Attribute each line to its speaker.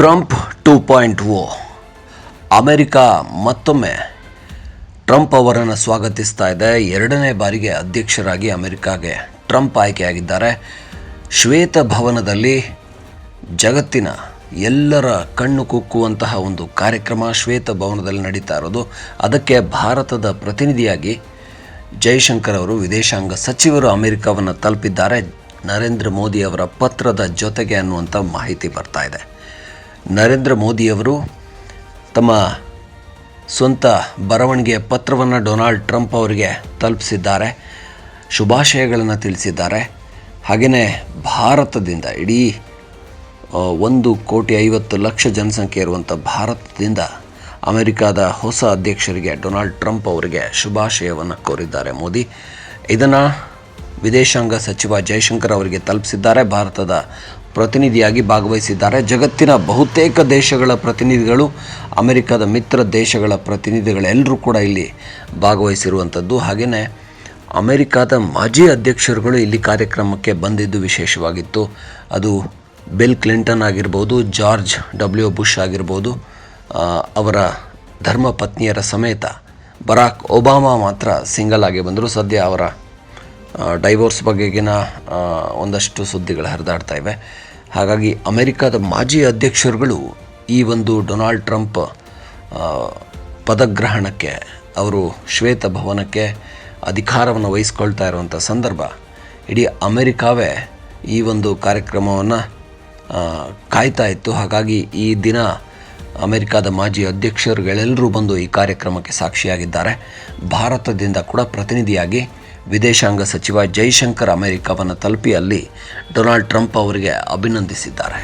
Speaker 1: Trump 2.0 America ಮತ್ತೊಮ್ಮೆ Trump ಅವರನ್ನು ಸ್ವಾಗತಿಸ್ತಾ ಇದೆ. ಎರಡನೇ ಬಾರಿಗೆ ಅಧ್ಯಕ್ಷರಾಗಿ ಅಮೆರಿಕಾಗೆ ಟ್ರಂಪ್ ಆಯ್ಕೆಯಾಗಿದ್ದಾರೆ. ಶ್ವೇತಭವನದಲ್ಲಿ ಜಗತ್ತಿನ ಎಲ್ಲರ ಕಣ್ಣು ಕುಕ್ಕುವಂತಹ ಒಂದು ಕಾರ್ಯಕ್ರಮ ಶ್ವೇತಭವನದಲ್ಲಿ ನಡೀತಾ ಇರೋದು. ಅದಕ್ಕೆ ಭಾರತದ ಪ್ರತಿನಿಧಿಯಾಗಿ ಜೈಶಂಕರ್ ಅವರು ವಿದೇಶಾಂಗ ಸಚಿವರು ಅಮೆರಿಕವನ್ನು ತಲುಪಿದ್ದಾರೆ. ನರೇಂದ್ರ ಮೋದಿ ಅವರ ಪತ್ರದ ಜೊತೆಗೆ ಅನ್ನುವಂಥ ಮಾಹಿತಿ ಬರ್ತಾ ಇದೆ. ನರೇಂದ್ರ ಮೋದಿಯವರು ತಮ್ಮ ಸ್ವಂತ ಬರವಣಿಗೆಯ ಪತ್ರವನ್ನು ಡೊನಾಲ್ಡ್ ಟ್ರಂಪ್ ಅವರಿಗೆ ತಲುಪಿಸಿದ್ದಾರೆ, ಶುಭಾಶಯಗಳನ್ನು ತಿಳಿಸಿದ್ದಾರೆ. ಹಾಗೆಯೇ ಭಾರತದಿಂದ ಇಡೀ 1,50,00,000 ಜನಸಂಖ್ಯೆ ಇರುವಂಥ ಭಾರತದಿಂದ ಅಮೆರಿಕದ ಹೊಸ ಅಧ್ಯಕ್ಷರಿಗೆ ಡೊನಾಲ್ಡ್ ಟ್ರಂಪ್ ಅವರಿಗೆ ಶುಭಾಶಯವನ್ನು ಕೋರಿದ್ದಾರೆ ಮೋದಿ. ಇದನ್ನು ವಿದೇಶಾಂಗ ಸಚಿವ ಜೈಶಂಕರ್ ಅವರಿಗೆ ತಲುಪಿಸಿದ್ದಾರೆ. ಭಾರತದ ಪ್ರತಿನಿಧಿಯಾಗಿ ಭಾಗವಹಿಸಿದ್ದಾರೆ. ಜಗತ್ತಿನ ಬಹುತೇಕ ದೇಶಗಳ ಪ್ರತಿನಿಧಿಗಳು, ಅಮೆರಿಕದ ಮಿತ್ರ ದೇಶಗಳ ಪ್ರತಿನಿಧಿಗಳೆಲ್ಲರೂ ಕೂಡ ಇಲ್ಲಿ ಭಾಗವಹಿಸಿರುವಂಥದ್ದು. ಹಾಗೆಯೇ ಅಮೆರಿಕದ ಮಾಜಿ ಅಧ್ಯಕ್ಷರುಗಳು ಇಲ್ಲಿ ಕಾರ್ಯಕ್ರಮಕ್ಕೆ ಬಂದಿದ್ದು ವಿಶೇಷವಾಗಿತ್ತು. ಅದು ಬಿಲ್ ಕ್ಲಿಂಟನ್ ಆಗಿರ್ಬೋದು, ಜಾರ್ಜ್ W. ಬುಷ್ ಆಗಿರ್ಬೋದು, ಅವರ ಧರ್ಮಪತ್ನಿಯರ ಸಮೇತ. ಬರಾಕ್ ಒಬಾಮಾ ಮಾತ್ರ ಸಿಂಗಲ್ ಆಗಿ ಬಂದರು. ಸದ್ಯ ಅವರ ಡೈವೋರ್ಸ್ ಬಗೆಗಿನ ಒಂದಷ್ಟು ಸುದ್ದಿಗಳು ಹರಿದಾಡ್ತಾ ಇವೆ. ಹಾಗಾಗಿ ಅಮೆರಿಕದ ಮಾಜಿ ಅಧ್ಯಕ್ಷರುಗಳು ಈ ಒಂದು ಡೊನಾಲ್ಡ್ ಟ್ರಂಪ್ ಪದಗ್ರಹಣಕ್ಕೆ, ಅವರು ಶ್ವೇತಭವನಕ್ಕೆ ಅಧಿಕಾರವನ್ನು ವಹಿಸ್ಕೊಳ್ತಾ ಇರುವಂಥ ಸಂದರ್ಭ ಇಡೀ ಅಮೆರಿಕಾವೇ ಈ ಒಂದು ಕಾರ್ಯಕ್ರಮವನ್ನು ಕಾಯ್ತಾ ಇತ್ತು. ಹಾಗಾಗಿ ಈ ದಿನ ಅಮೆರಿಕದ ಮಾಜಿ ಅಧ್ಯಕ್ಷರುಗಳೆಲ್ಲರೂ ಬಂದು ಈ ಕಾರ್ಯಕ್ರಮಕ್ಕೆ ಸಾಕ್ಷಿಯಾಗಿದ್ದಾರೆ. ಭಾರತದಿಂದ ಕೂಡ ಪ್ರತಿನಿಧಿಯಾಗಿ ವಿದೇಶಾಂಗ ಸಚಿವ ಜೈಶಂಕರ್ ಅಮೆರಿಕವನ್ನು ತಲುಪಿ ಅಲ್ಲಿ ಡೊನಾಲ್ಡ್ ಟ್ರಂಪ್ ಅವರಿಗೆ ಅಭಿನಂದಿಸಿದ್ದಾರೆ.